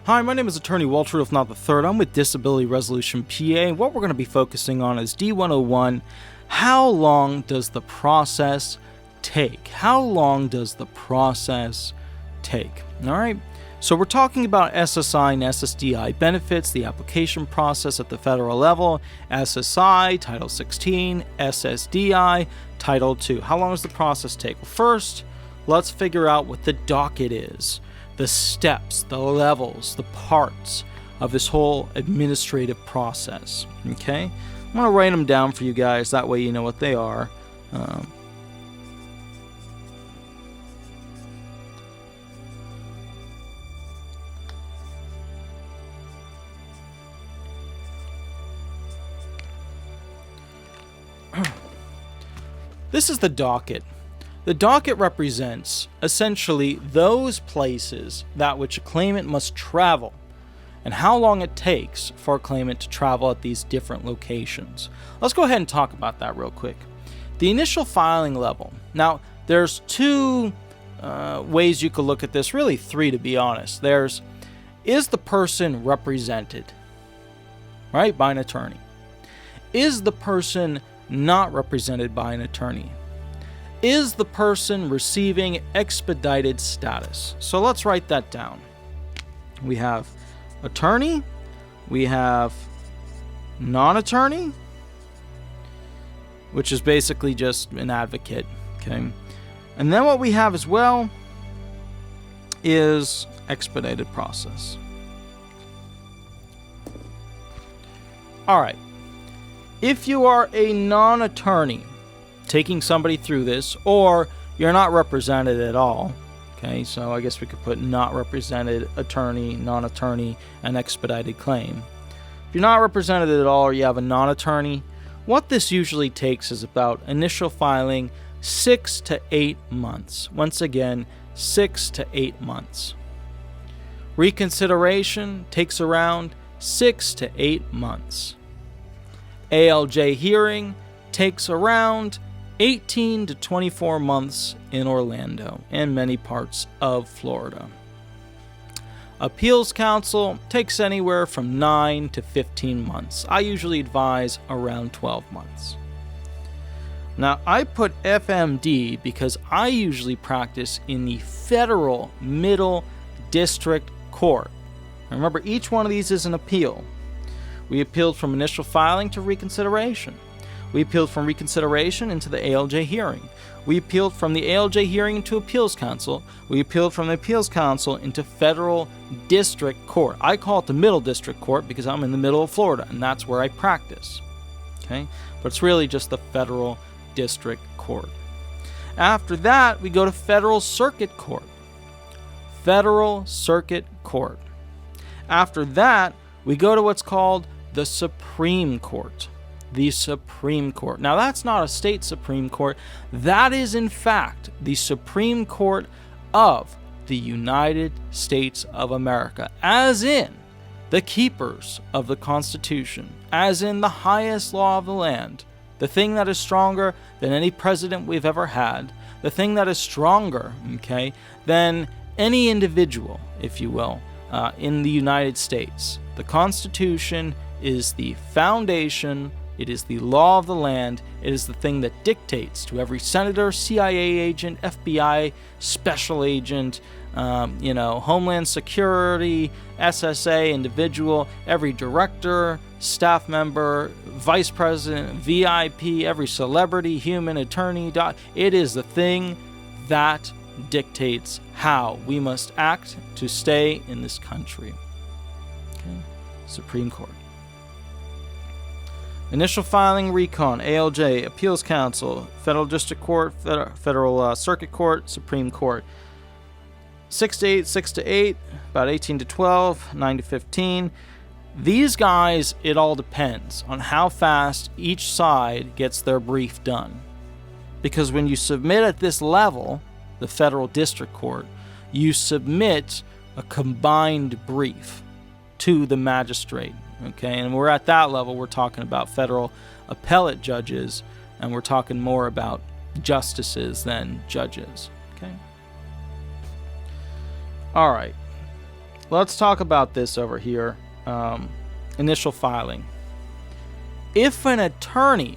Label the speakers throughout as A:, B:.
A: Hi, my name is Attorney Walter Rudolph Hnot III. I'm with Disability Resolution PA, and what we're going to be focusing on is D101. How long does the process take? How long does the process take? All right. So we're talking about SSI and SSDI benefits, the application process at the federal level, SSI, Title 16, SSDI, Title 2. How long does the process take? Well, first, let's figure out what the docket is, the steps, the levels, the parts of this whole administrative process. Okay? I'm going to write them down for you guys. That way you know what they are. This is the docket. The docket represents essentially those places that which a claimant must travel and how long it takes for a claimant to travel at these different locations. Let's go ahead and talk about that real quick. The initial filing level. Now, there's two ways you could look at this, really three to be honest. Is the person represented, right, by an attorney? Is the person not represented by an attorney? Is the person receiving expedited status? So let's write that down. We have attorney, we have non-attorney, which is basically just an advocate, okay? And then what we have as well is expedited process. All right. If you are a non-attorney taking somebody through this, or you're not represented at all, okay, so I guess we could put not represented, attorney, non-attorney, and expedited claim. If you're not represented at all or you have a non-attorney, what this usually takes is about initial filing 6 to 8 months. Once again, 6 to 8 months. Reconsideration takes around 6 to 8 months. ALJ hearing takes around 18 to 24 months in Orlando and many parts of Florida. Appeals counsel takes anywhere from 9 to 15 months. I usually advise around 12 months. Now, I put FMD because I usually practice in the Federal Middle District Court. Remember, each one of these is an appeal. We appealed from initial filing to reconsideration. We appealed from reconsideration into the ALJ hearing. We appealed from the ALJ hearing into appeals counsel. We appealed from the appeals counsel into federal district court. I call it the middle district court because I'm in the middle of Florida, and that's where I practice. Okay? But it's really just the federal district court. After that, we go to federal circuit court. Federal circuit court. After that, we go to what's called the Supreme Court. The Supreme Court. Now, that's not a state Supreme Court. That is, in fact, the Supreme Court of the United States of America, as in the keepers of the Constitution, as in the highest law of the land, the thing that is stronger than any president we've ever had, the thing that is stronger, okay, than any individual, if you will, in the United States. The Constitution is the foundation. It is the law of the land. It is the thing that dictates to every senator, CIA agent, FBI special agent, Homeland Security, SSA individual, every director, staff member, vice president, VIP, every celebrity, human, attorney. It is the thing that dictates how we must act to stay in this country. Okay? Supreme Court. Initial filing, recon, ALJ, appeals counsel, federal district court, federal circuit court, Supreme Court. 6 to 8, 6 to 8, about 18 to 12, 9 to 15. These guys, it all depends on how fast each side gets their brief done. Because when you submit at this level, the federal district court, you submit a combined brief to the magistrate. Okay, and we're at that level. We're talking about federal appellate judges, and we're talking more about justices than judges. Okay. All right. let's talk about this over here. Initial filing. If an attorney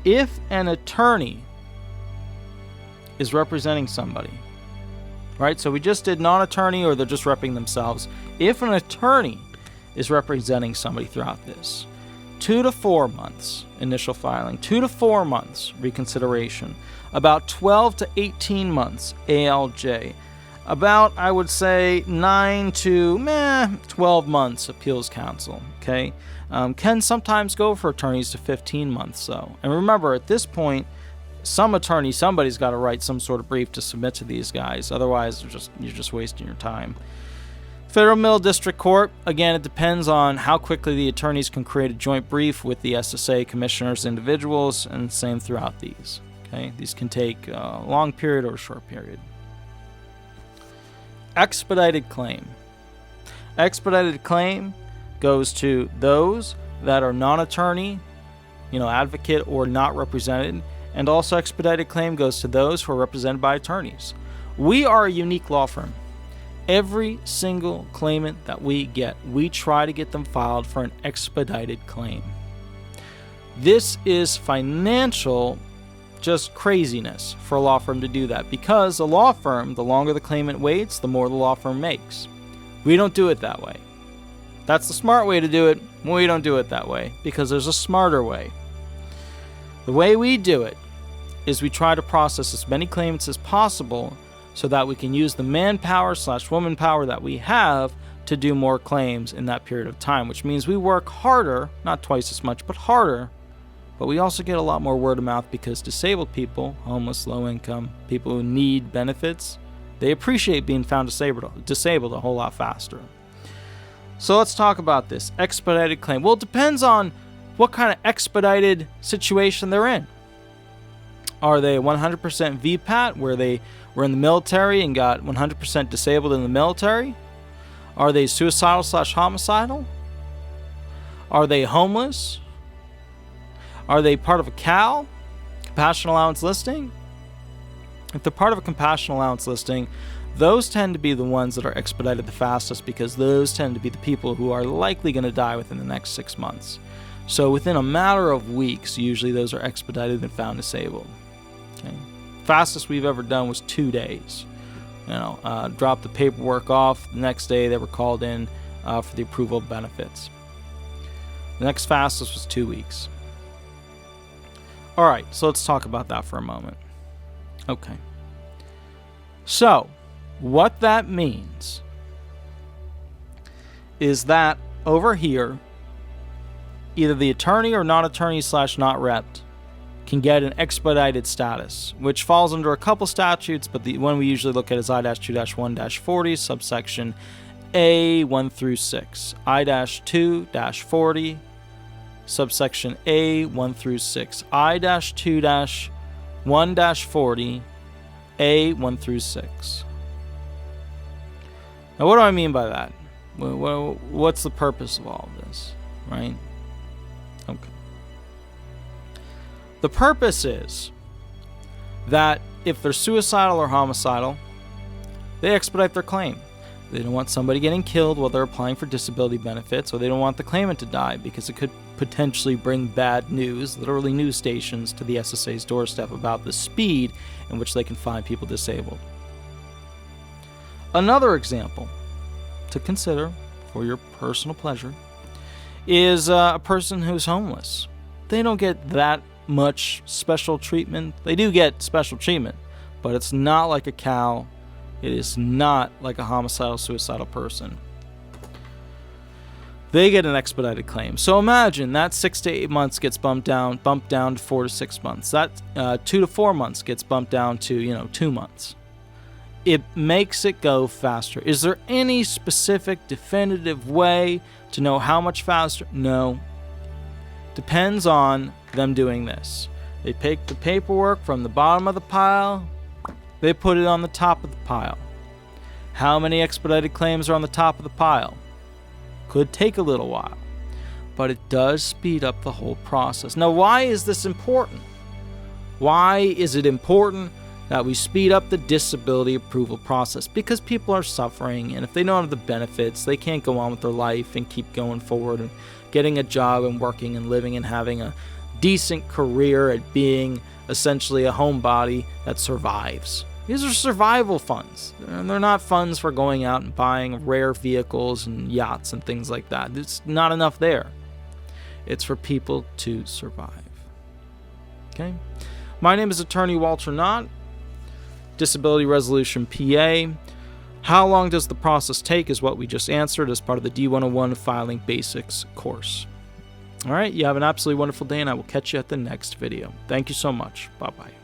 A: is representing somebody, right? So we just did non-attorney, or they're just repping themselves. If an attorney is representing somebody throughout this, 2 to 4 months initial filing, 2 to 4 months reconsideration, about 12 to 18 months ALJ, about, I would say, 9 to 12 months appeals counsel, okay? Can sometimes go for attorneys to 15 months, though. And remember, at this point, some attorney, somebody's got to write some sort of brief to submit to these guys. Otherwise, you're just wasting your time. Federal Middle District Court, again, it depends on how quickly the attorneys can create a joint brief with the SSA commissioners, individuals, and same throughout these. Okay, these can take a long period or a short period. Expedited claim. Expedited claim goes to those that are non-attorney, advocate or not represented, and also expedited claim goes to those who are represented by attorneys. We are a unique law firm. Every single claimant that we get, we try to get them filed for an expedited claim. This is financial just craziness for a law firm to do that, because a law firm, the longer the claimant waits, the more the law firm makes. We don't do it that way. That's the smart way to do it. We don't do it that way because there's a smarter way. The way we do it is we try to process as many claimants as possible so that we can use the manpower/woman power that we have to do more claims in that period of time, which means we work harder, not twice as much, but harder. But we also get a lot more word of mouth because disabled people, homeless, low income, people who need benefits, they appreciate being found disabled a whole lot faster. So let's talk about this expedited claim. Well, it depends on what kind of expedited situation they're in. Are they 100% VPAT, where they were in the military and got 100% disabled in the military? Are they suicidal/homicidal? Are they homeless? Are they part of a CAL, compassion allowance listing? If they're part of a compassion allowance listing, those tend to be the ones that are expedited the fastest because those tend to be the people who are likely going to die within the next 6 months. So within a matter of weeks, usually those are expedited and found disabled. Okay. Fastest we've ever done was 2 days. Dropped the paperwork off. The next day they were called in for the approval of benefits. The next fastest was 2 weeks. All right, so let's talk about that for a moment. Okay. So, what that means is that over here, either the attorney or non-attorney/not repped can get an expedited status, which falls under a couple statutes, but the one we usually look at is I-2-1-40, subsection A 1 through 6. I-2-40, subsection A 1 through 6. I-2-1-40, A 1 through 6. Now, what do I mean by that? What's the purpose of all of this, right? Okay. The purpose is that if they're suicidal or homicidal, they expedite their claim. They don't want somebody getting killed while they're applying for disability benefits, or they don't want the claimant to die because it could potentially bring bad news, literally news stations, to the SSA's doorstep about the speed in which they can find people disabled. Another example to consider for your personal pleasure is a person who's homeless. They don't get that much special treatment. They do get special treatment, but it's not like a CAL. It is not like a homicidal, suicidal person. They get an expedited claim. So imagine that 6 to 8 months gets bumped down to 4 to 6 months. That 2 to 4 months gets bumped down to 2 months. It makes it go faster. Is there any specific definitive way to know how much faster? No. Depends on them doing this. They take the paperwork from the bottom of the pile, they put it on the top of the pile. How many expedited claims are on the top of the pile? Could take a little while, but it does speed up the whole process. Now, why is this important? Why is it important that we speed up the disability approval process because people are suffering, and if they don't have the benefits, they can't go on with their life and keep going forward and getting a job and working and living and having a decent career at being essentially a homebody that survives. These are survival funds, and they're not funds for going out and buying rare vehicles and yachts and things like that. It's not enough there. It's for people to survive. Okay? My name is Attorney Walter Hnot, Disability Resolution PA. How long does the process take is what we just answered as part of the D101 Filing Basics course. All right, you have an absolutely wonderful day, and I will catch you at the next video. Thank you so much. Bye-bye.